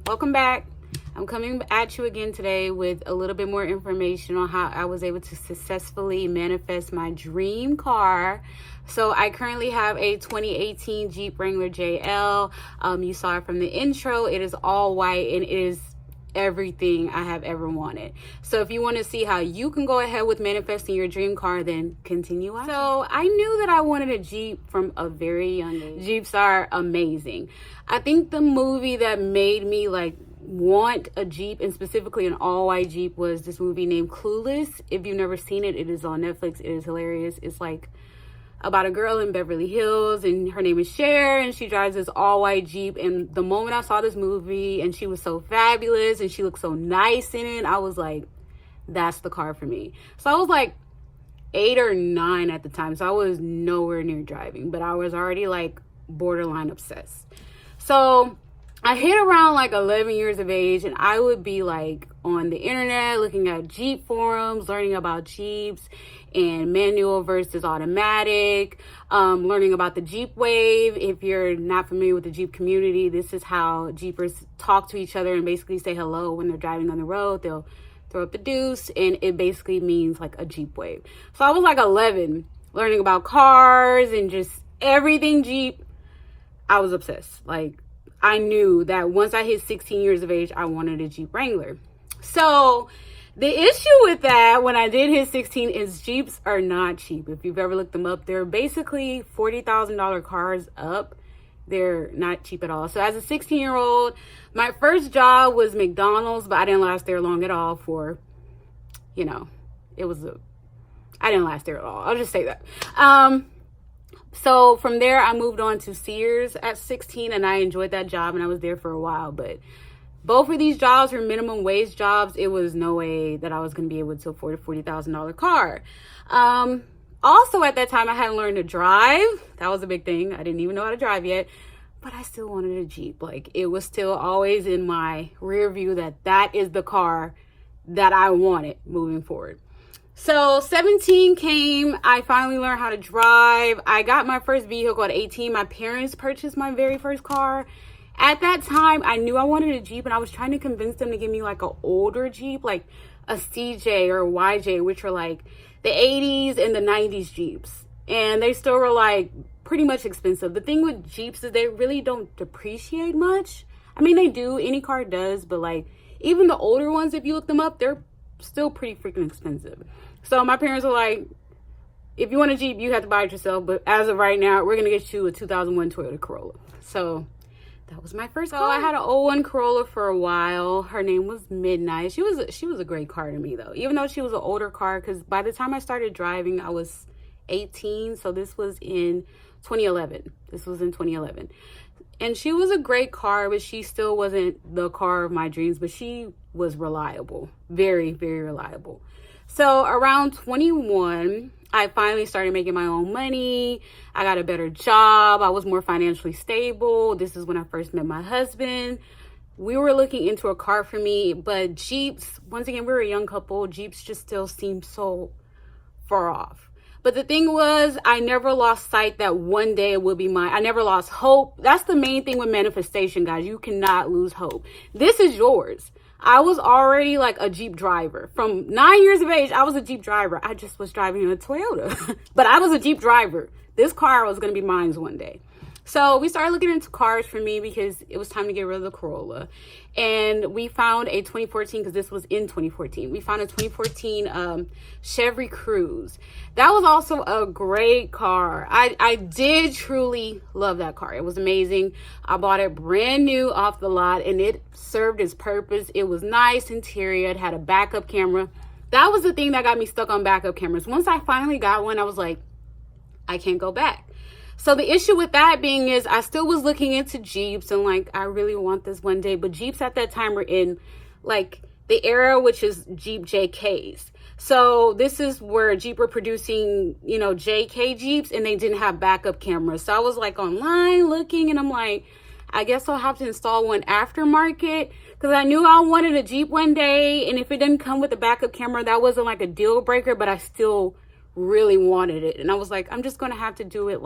welcome back. I'm coming at you again today with a little bit more information on how I was able to successfully manifest my dream car. So I currently have a 2018 Jeep Wrangler JL. You saw it from the intro. It is all white and it is everything I have ever wanted. So if you want to see how you can go ahead with manifesting your dream car, then continue on. So I knew that I wanted a Jeep from a very young age. Jeeps are amazing. I think the movie that made me want a Jeep, and specifically an all-white Jeep, was this movie named Clueless. If you've never seen it, it is on Netflix. It is hilarious. It's about a girl in Beverly Hills, and her name is Cher, and she drives this all-white Jeep. And the moment I saw this movie, and she was so fabulous, and she looked so nice in it, I was like, that's the car for me. So I was 8 or 9 at the time, so I was nowhere near driving, but I was already borderline obsessed. So I hit around 11 years of age, and I would be on the internet looking at Jeep forums, learning about Jeeps and manual versus automatic, learning about the Jeep wave. If you're not familiar with the Jeep community, this is how Jeepers talk to each other and basically say hello when they're driving on the road. They'll throw up the deuce, and it basically means a Jeep wave. So I was 11, learning about cars and just everything Jeep. I was obsessed. I knew that once I hit 16 years of age, I wanted a Jeep Wrangler. So the issue with that, when I did hit 16, is Jeeps are not cheap. If you've ever looked them up, they're basically $40,000 cars up. They're not cheap at all. So as a 16-year-old, my first job was McDonald's, but I didn't last there long at all I didn't last there at all. I'll just say that. So from there, I moved on to Sears at 16, and I enjoyed that job, and I was there for a while. But both of these jobs were minimum wage jobs. It was no way that I was going to be able to afford a $40,000 car. Also, at that time, I hadn't learned to drive. That was a big thing. I didn't even know how to drive yet, but I still wanted a Jeep. It was still always in my rear view that is the car that I wanted moving forward. So 17 came, I finally learned how to drive. I got my first vehicle at 18. My parents purchased my very first car. At that time, I knew I wanted a Jeep, and I was trying to convince them to give me an older Jeep, a CJ or a YJ, which are the 80s and the 90s Jeeps. And they still were pretty much expensive. The thing with Jeeps is they really don't depreciate much. I mean, they do, any car does, but even the older ones, if you look them up, they're still pretty freaking expensive. So my parents were if you want a Jeep, you have to buy it yourself. But as of right now, we're going to get you a 2001 Toyota Corolla. So that was my first car. So I had an 01 Corolla for a while. Her name was Midnight. She was a great car to me, though, even though she was an older car, because by the time I started driving, I was 18. So this was in 2011. And she was a great car, but she still wasn't the car of my dreams. But she was reliable. Very, very reliable. So around 21, I finally started making my own money. I got a better job. I was more financially stable. This is when I first met my husband. We were looking into a car for me, but Jeeps, once again, we were a young couple. Jeeps just still seemed so far off. But the thing was, I never lost sight that one day it would be mine. I never lost hope. That's the main thing with manifestation, guys. You cannot lose hope. This is yours. I was already a Jeep driver. From 9 years of age, I was a Jeep driver. I just was driving a Toyota. But I was a Jeep driver. This car was going to be mine one day. So we started looking into cars for me because it was time to get rid of the Corolla. And we found a 2014, because this was in 2014. We found a 2014 Chevy Cruze. That was also a great car. I did truly love that car. It was amazing. I bought it brand new off the lot, and it served its purpose. It was nice interior. It had a backup camera. That was the thing that got me stuck on backup cameras. Once I finally got one, I was like, I can't go back. So the issue with that being is I still was looking into Jeeps and I really want this one day. But Jeeps at that time were in the era, which is Jeep JKs. So this is where Jeep were producing, JK Jeeps, and they didn't have backup cameras. So I was online looking, and I'm I guess I'll have to install one aftermarket, because I knew I wanted a Jeep one day. And if it didn't come with a backup camera, that wasn't a deal breaker, but I still really wanted it. And I was I'm just going to have to do it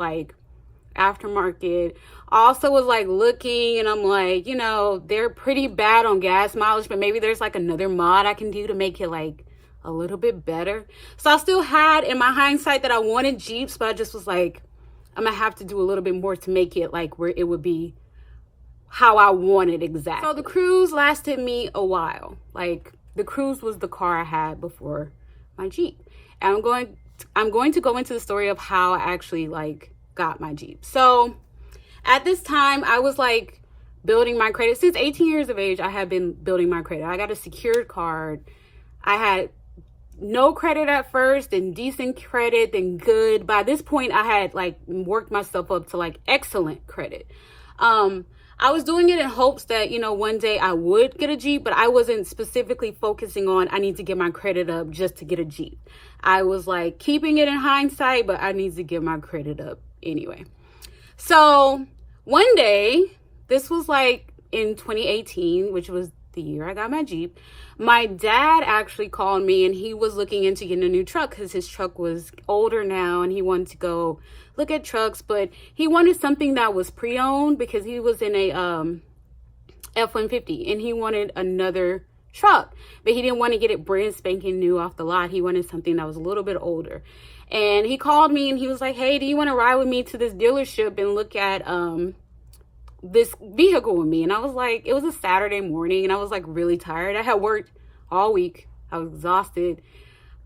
aftermarket. Also was like looking, and I'm like, you know, they're pretty bad on gas mileage, but maybe there's like another mod I can do to make it like a little bit better. So I still had in my hindsight that I wanted Jeeps, but I just was like, I'm gonna have to do a little bit more to make it like where it would be how I wanted exactly. So the Cruze lasted me a while. Like the Cruze was the car I had before my Jeep. And I'm going to go into the story of how I actually like got my Jeep. So at this time I was like building my credit. Since 18 years of age, I have been building my credit. I got a secured card. I had no credit at first, then decent credit, then good. By this point, I had like worked myself up to like excellent credit. I was doing it in hopes that, you know, one day I would get a Jeep, but I wasn't specifically focusing on I need to get my credit up just to get a Jeep. I was like keeping it in hindsight, but I need to get my credit up anyway. So one day, this was like in 2018, which was the year I got my Jeep, my dad actually called me, and he was looking into getting a new truck because his truck was older now and he wanted to go look at trucks, but he wanted something that was pre-owned because he was in a F-150 and he wanted another truck, but he didn't want to get it brand spanking new off the lot. He wanted something that was a little bit older. And he called me and he was like, hey, do you want to ride with me to this dealership and look at this vehicle with me? And I was like, it was a Saturday morning and I was like really tired. I had worked all week. I was exhausted.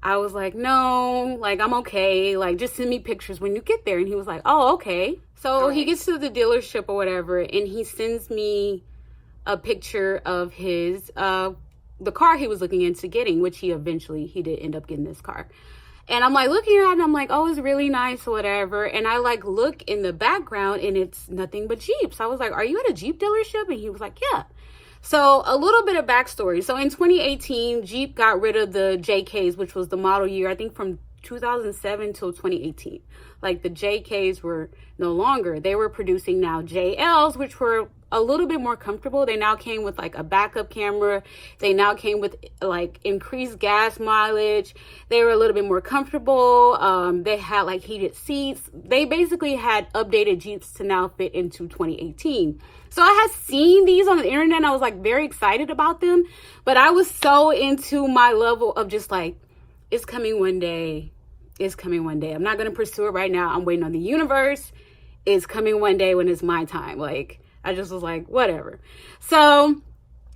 I was like, no, like I'm okay. Like just send me pictures when you get there. And he was like, oh, okay. So he gets to the dealership or whatever, and he sends me a picture of his the car he was looking into getting, which he did end up getting this car. And I'm like looking at it and I'm like, oh, it's really nice or whatever. And I like look in the background and it's nothing but Jeeps. I was like, are you at a Jeep dealership? And he was like, yeah. So a little bit of backstory. So in 2018, Jeep got rid of the JKs, which was the model year, I think from 2007 till 2018. Like the JKs were no longer. They were producing now JLs, which were a little bit more comfortable. They now came with like a backup camera. They now came with like increased gas mileage. They were a little bit more comfortable. They had like heated seats. They basically had updated Jeeps to now fit into 2018. So I had seen these on the internet and I was like very excited about them, but I was so into my level of just like, it's coming one day. It's coming one day. I'm not going to pursue it right now. I'm waiting on the universe. It's coming one day when it's my time. Like, I just was like, whatever. So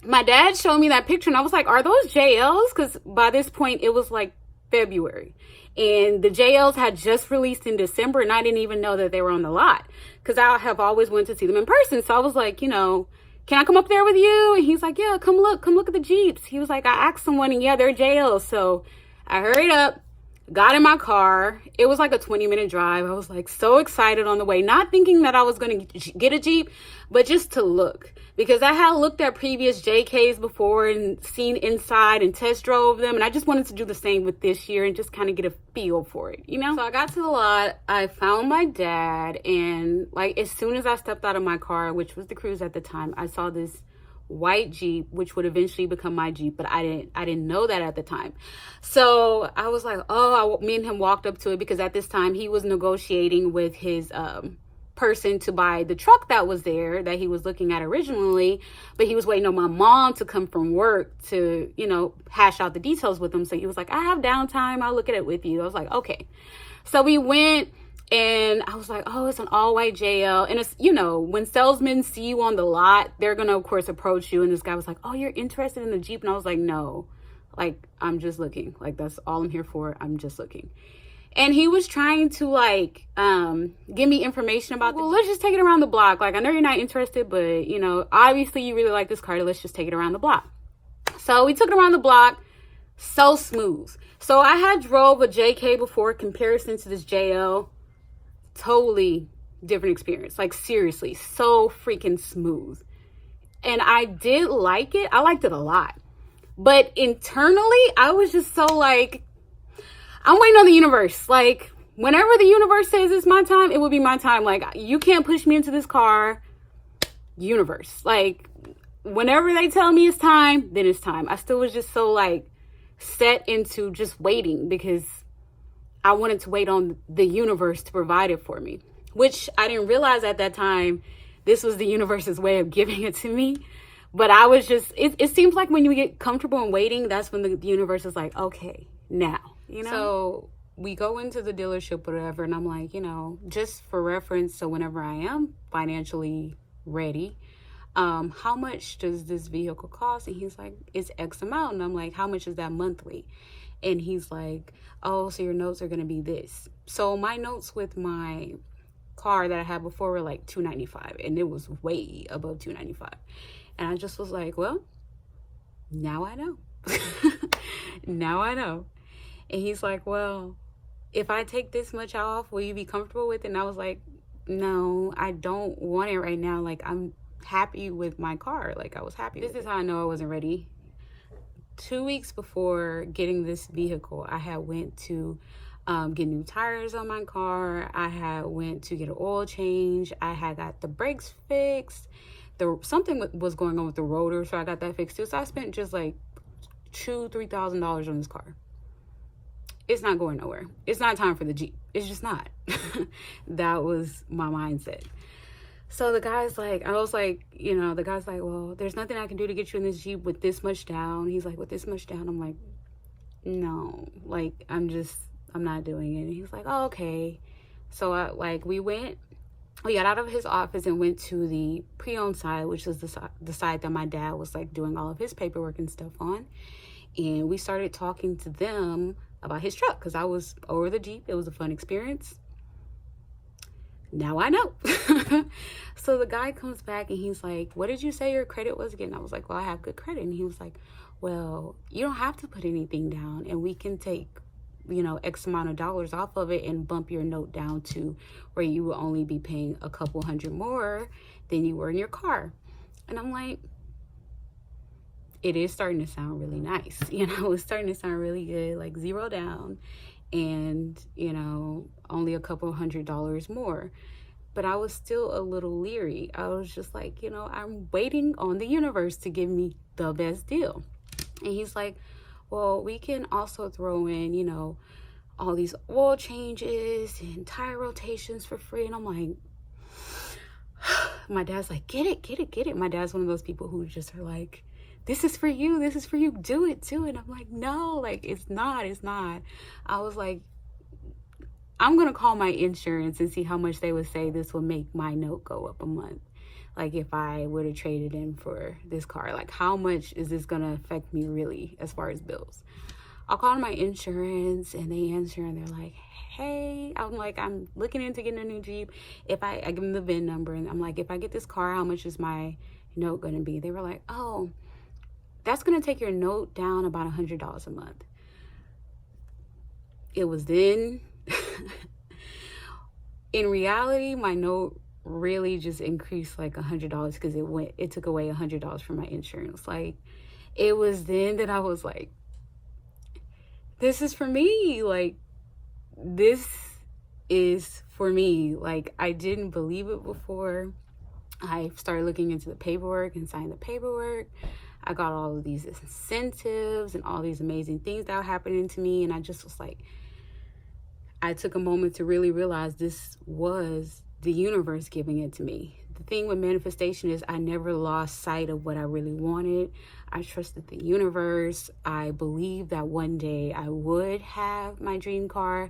my dad showed me that picture and I was like, are those JLs? Because by this point, it was like February. And the JLs had just released in December and I didn't even know that they were on the lot because I have always wanted to see them in person. So I was like, you know, can I come up there with you? And he's like, yeah, come look at the Jeeps. He was like, I asked someone and yeah, they're JLs. So I hurried up, got in my car. It was like a 20-minute drive. I was like so excited on the way, not thinking that I was going to get a Jeep, but just to look, because I had looked at previous JKs before and seen inside and test drove them. And I just wanted to do the same with this year and just kind of get a feel for it, you know? So I got to the lot, I found my dad, and like as soon as I stepped out of my car, which was the Cruze at the time, I saw this white Jeep, which would eventually become my Jeep, but I didn't know that at the time. So I was like, me and him walked up to it because at this time he was negotiating with his person to buy the truck that was there that he was looking at originally, but he was waiting on my mom to come from work to, you know, hash out the details with him. So he was like, I have downtime, I'll look at it with you. I was like, okay. So we went. And I was like, oh, it's an all-white JL. And it's, you know, when salesmen see you on the lot, they're going to, of course, approach you. And this guy was like, oh, you're interested in the Jeep? And I was like, no, like, I'm just looking. Like, that's all I'm here for. I'm just looking. And he was trying to, like, give me information about, well, let's just take it around the block. Like, I know you're not interested, but, you know, obviously you really like this car. Let's just take it around the block. So we took it around the block. So smooth. So I had drove a JK before, comparison to this JL. Totally different experience. Like seriously, so freaking smooth. And I did like it. I liked it a lot. But internally, I was just so like, I'm waiting on the universe. Like whenever the universe says it's my time, it will be my time. Like you can't push me into this car. Universe. Like whenever they tell me it's time, then it's time. I still was just so like set into just waiting because I wanted to wait on the universe to provide it for me. which I didn't realize at that time this was the universe's way of giving it to me. But I was just, it seems like when you get comfortable in waiting, that's when the universe is like, okay, now, you know? So we go into the dealership, whatever, and I'm like, just for reference, so whenever I am financially ready, how much does this vehicle cost? And he's like, it's X amount. And I'm like, how much is that monthly? And he's like, oh, so your notes are going to be this. So my notes with my car that I had before were like $295, and it was way above $295. And I just was like, well, now I know. Now I know. And he's like, well, if I take this much off, will you be comfortable with it? And I was like, no, I don't want it right now. Like, I'm happy with my car. Like, I was happy. This is how I know I wasn't ready. 2 weeks before getting this vehicle, I had went to get new tires on my car. I had went to get an oil change. I had got the brakes fixed. Something was going on with the rotor, so I got that fixed too. So I spent just like $2,000-$3,000 on this car. It's not going nowhere. It's not time for the Jeep. It's just not. That was my mindset. So the guy's like, the guy's like, well, there's nothing I can do to get you in this Jeep with this much down. He's like, with this much down? I'm like, no, like, I'm not doing it. And he's like, oh, okay. So we got out of his office and went to the pre-owned side, which is the side that my dad was like doing all of his paperwork and stuff on. And we started talking to them about his truck because I was over the Jeep. It was a fun experience. Now I know. So the guy comes back and he's like, what did you say your credit was again? I was like, well, I have good credit. And he was like, well, you don't have to put anything down, and we can take X amount of dollars off of it and bump your note down to where you will only be paying a couple hundred more than you were in your car. And I'm like, it is starting to sound really nice. It's starting to sound really good, like 0 down and, only a couple $100 more. But I was still a little leery. I was just like, I'm waiting on the universe to give me the best deal. And he's like, well, we can also throw in, all these oil changes and tire rotations for free. And I'm like, my dad's like, get it. My dad's one of those people who just are like, this is for you. Do it. And I'm like, no, like, it's not. I was like, I'm going to call my insurance and see how much they would say this will make my note go up a month. Like, if I would have traded in for this car, like, how much is this going to affect me really as far as bills? I'll call my insurance and they answer and they're like, hey, I'm like, I'm looking into getting a new Jeep. If I give them the VIN number and I'm like, if I get this car, how much is my note going to be? They were like, oh, that's going to take your note down about $100 a month. It was then. In reality, my note really just increased like $100 because it took away $100 from my insurance. Like, it was then that I was like, this is for me. Like, this is for me. Like, I didn't believe it before. I started looking into the paperwork and signed the paperwork. I got all of these incentives and all these amazing things that were happening to me. And I just was like, I took a moment to really realize this was the universe giving it to me. The thing with manifestation is I never lost sight of what I really wanted. I trusted the universe. I believed that one day I would have my dream car.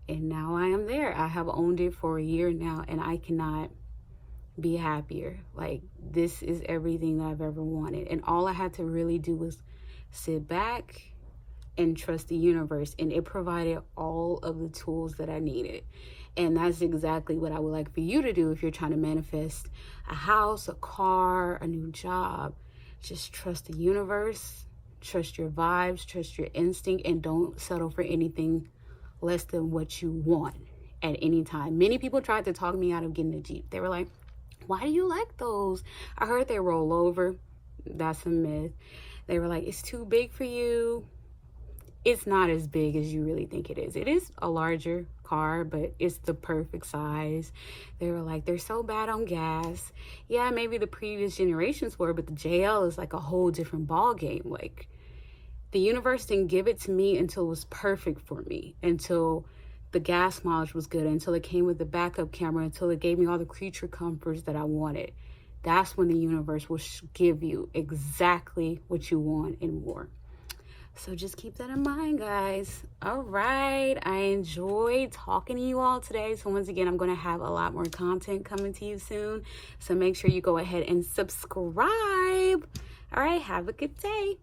And now I am there. I have owned it for a year now, and I cannot be happier. Like, this is everything that I've ever wanted. And all I had to really do was sit back and trust the universe, and it provided all of the tools that I needed. And that's exactly what I would like for you to do if you're trying to manifest a house, a car, a new job. Just trust the universe, trust your vibes, trust your instinct, and don't settle for anything less than what you want at any time. Many people tried to talk me out of getting a Jeep. They were like, why do you like those? I heard they roll over. That's a myth. They were like, it's too big for you. It's not as big as you really think it is. It is a larger car, but it's the perfect size. They were like, they're so bad on gas. Yeah, maybe the previous generations were, but the JL is like a whole different ball game. Like, the universe didn't give it to me until it was perfect for me, until the gas mileage was good, until it came with the backup camera, until it gave me all the creature comforts that I wanted. That's when the universe will give you exactly what you want and more. So just keep that in mind, guys. All right. I enjoyed talking to you all today. So once again, I'm going to have a lot more content coming to you soon. So make sure you go ahead and subscribe. All right. Have a good day.